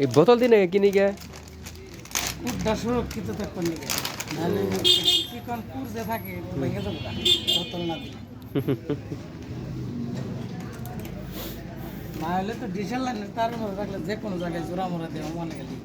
এই বোতল দিনে কিনি গে কুটটা সুরক্ষিত থাকবে নাকি নাহলে চিকন কুট যে থাকে ভেঙে যাবে বোতল না দিলে না হলে তো ডিজেল লাইনের তার মধ্যে থাকলে যে কোনো জায়গায় জোড়া মোড়া দেওয়া মনে গেলি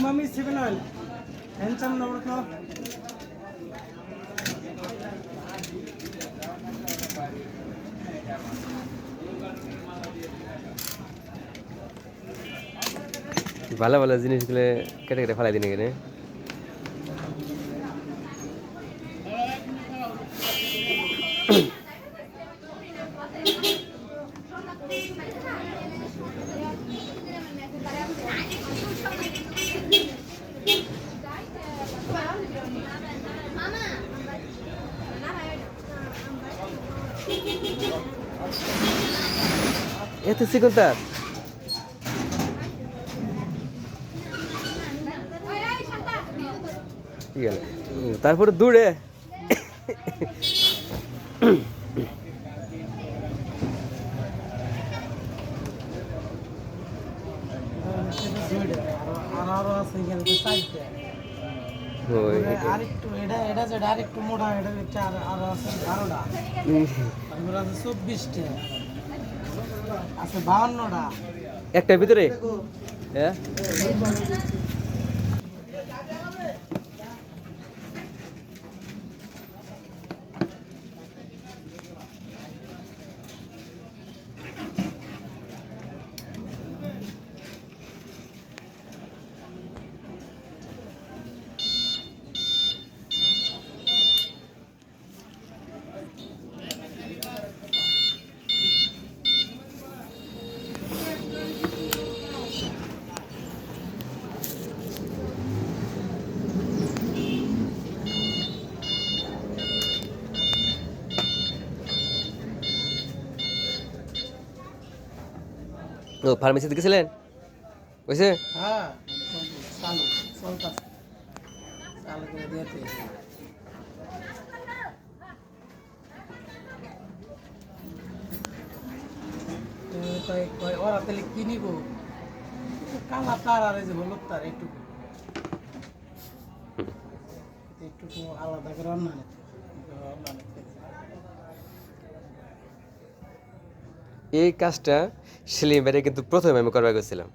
Mami, 7 oil. Handsome number to. ভালো ভালো জিনিসগুলো কেটে কেটে ফেলাই দিন এখানে এত চিকন তার তারপরে দূরে আরেকটু এটা যেটা আরেকটু মোটা এটা হচ্ছে আর আছে 12টা তারপর আছে 24টা আছে 52টা একটার ভিতরে হ্যাঁ ও ফার্মেসিতে গেছিলেন বুঝছে হ্যাঁ চালু চলতেছে চালু করে দিয়েছে ওরা তাহলে কি নিব কালা তার আর এই যে হলুদ তার একটুকু আলাদা করে রান্না এই কাজটা সেলিম ভাইরে কিন্তু প্রথমে আমি করবার গেছিলাম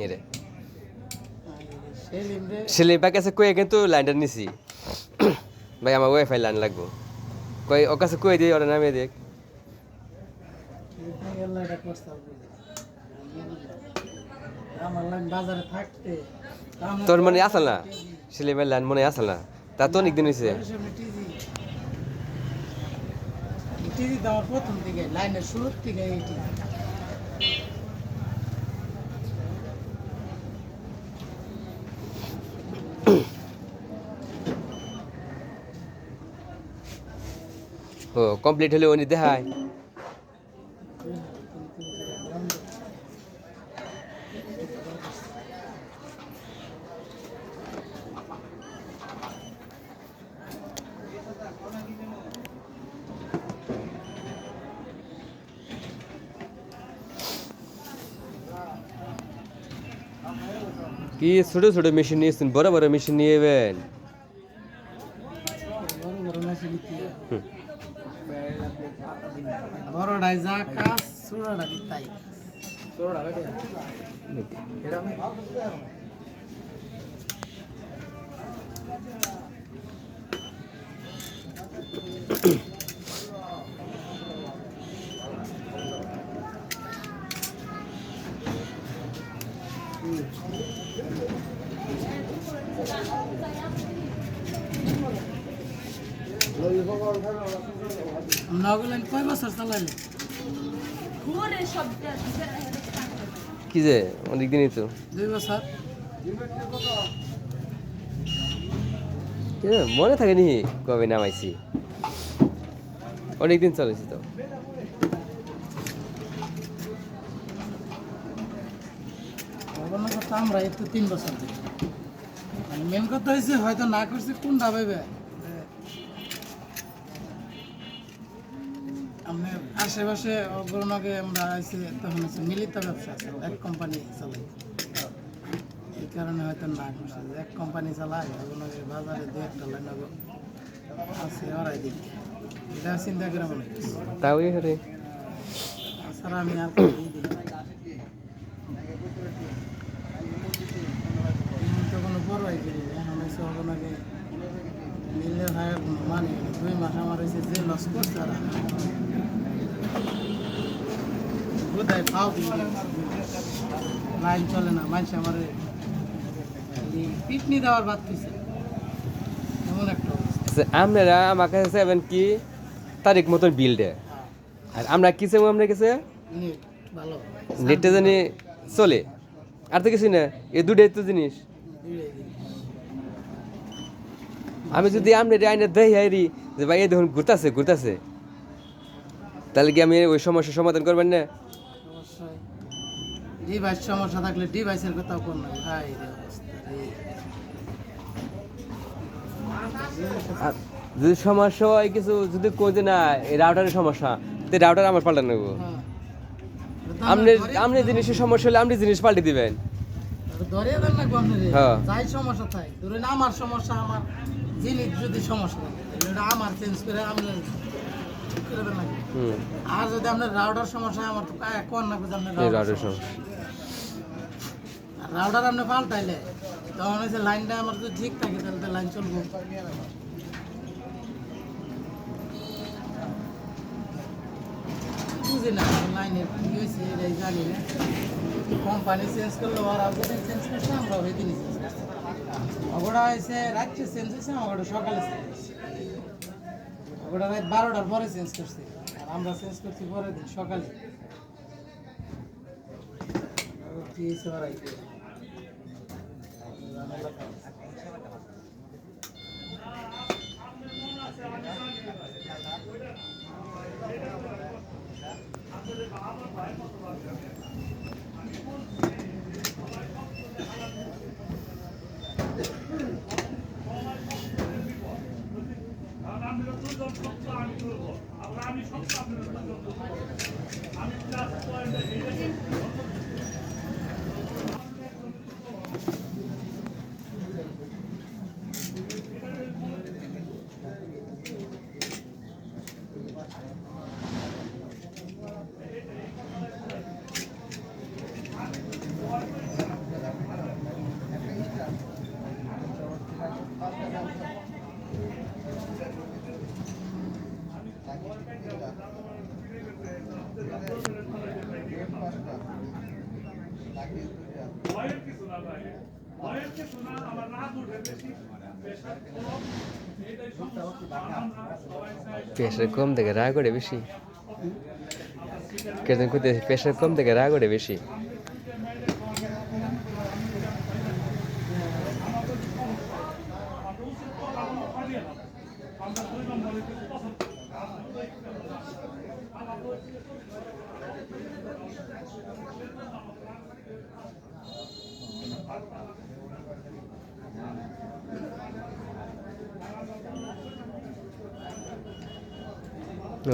এরে সেলিম ভাই কাছে কয়ে কিন্তু লাইনটা নিছি ভাই আমার ওয়াইফাই লাইন লাগবো কই ওর কাছে কয়ে দিই ওরা নামিয়ে দেখ তোর মনে আসল না সেলিম ভাই লাইন মনে আসল না তা তো অনেকদিন হয়েছে টিভি দেওয়ার প্রথম থেকে লাইনের শুরুর থেকে এই টিভি ও কমপ্লিট হলে উনি দেখায় কি ছোট ছোট মেশিন নিয়েছেন বড় বড় মেশিন নিয়ে যাবেন বড়টাই যা কাজ ছোটটা তাই নগলেন কয় বছর চালাইলে কি যে অনেক দিনই তো 2 বছর মনে থাকেনি কবে নামাইছি অনেকদিন চলেছি তো তো আমরা এই তো 3 বছর ধরে। মানে মেন কথা হয়েছে হয়তো না করছি কোনটা ভেবে আমরা আশেপাশে অগ্রণকে আমরা আইসি তখন হচ্ছে মিলিত ব্যবসা আছে এক কোম্পানি চালাই এই কারণে হয়তো না করছে এক কোম্পানি চালায় অগ্রণকে বাজারে দু একটা লাইন আছে ওরাই দিক এটা চিন্তা করে মনে করছি তাও রে তাছাড়া আমি আর করি দিই তো কোনো বড়াই করি এখন হচ্ছে অগ্রণকে মিললে ভাই মানে 2 মাস আমার হয়েছে যে লস করছে আর কোথায় পাও লাইন চলে না মানুষ আমার পিটনি দেওয়ার বাদ দিছে এমন একটা অবস্থা। আপনারা আমার কাছে চাইবেন কি তারিখ মতন বিল দেয় আর আমরা কি চাইবো আমরা কাছে নেট ভালো নেটটা জানি চলে আর তো কিছু না এই দুটাই তো জিনিস আমি যদি আমরা আইনে দেই হাইরি যে ভাই এই দেখুন ঘুরতাছে তাহলে কি আমি ওই সমস্যার সমাধান করবেন না অবশ্যই ডিভাইস সমস্যা থাকলে ডিভাইসের কথাও কোন নাই ভাই রে অবস্থা রে আর যদি সমস্যা হয় কিছু যদি কই যে না এই রাউটারের সমস্যা তো রাউটার আমার পাল্টা নেবো হ্যাঁ আপনি জিনিসের সমস্যা হলে আপনি জিনিস পাল্টে দিবেন ধরিয়ে দেন না কোন রে হ্যাঁ। যাই সমস্যা থাকে ধরেন আমার সমস্যা আমার জিনিস যদি সমস্যা থাকে তাহলে এটা আমার চেঞ্জ করে আমি ঠিক করে দেন নাকি হুম আর যদি আপনার রাউটার সমস্যা হয়, আমার তো কোন না বুঝে আপনার এই রাউটার রাউটারের সমস্যা সমস্যা আর রাউটার আপনি পাল্টাইলে তখন হচ্ছে লাইনটা আমার যদি ঠিক থাকে তাহলে তো লাইন চলবো বুঝি না লাইনের কি হয়েছে এটাই জানি না কোম্পানি চেঞ্জ করলে ওরা যেদিন চেঞ্জ করছে আমরা ওই দিনই চেঞ্জ করছি ওটা হয়েছে রাত্রে চেঞ্জ হয়েছে আমার সকালে চেঞ্জ হয়েছে ওটা রাত 12টার পরে চেঞ্জ করছি আর আমরা চেঞ্জ করছি পরের দিন সকালে কি হয়েছে ওরাই প্রেশার কম থেকে রাগ করে বেশি কেজন করতে প্রেশার কম থেকে রাগ করে বেশি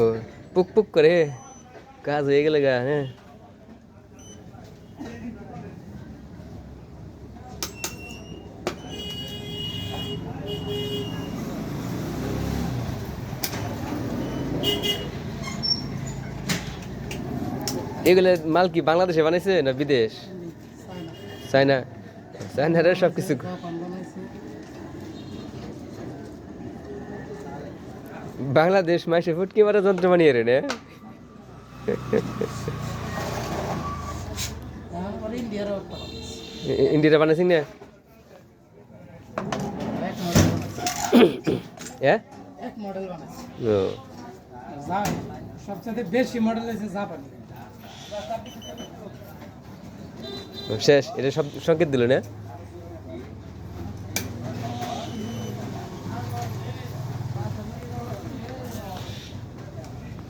ও পুক পুক করে কাজ হয়ে গেলে গা হ্যাঁ এগুলো মাল কি বাংলাদেশে বানাইছে না বিদেশ চায়না চায়নার সব কিছু বাংলাদেশ মাসে ফুটকি মারা যন্ত্র বানিয়ে রে না ইন্ডিয়ার বানাইছি না এক মডেল বানাইছে ও সবচেয়ে বেশি মডেল আছে জাপানি শেষ এটা সব সংকেত দিল না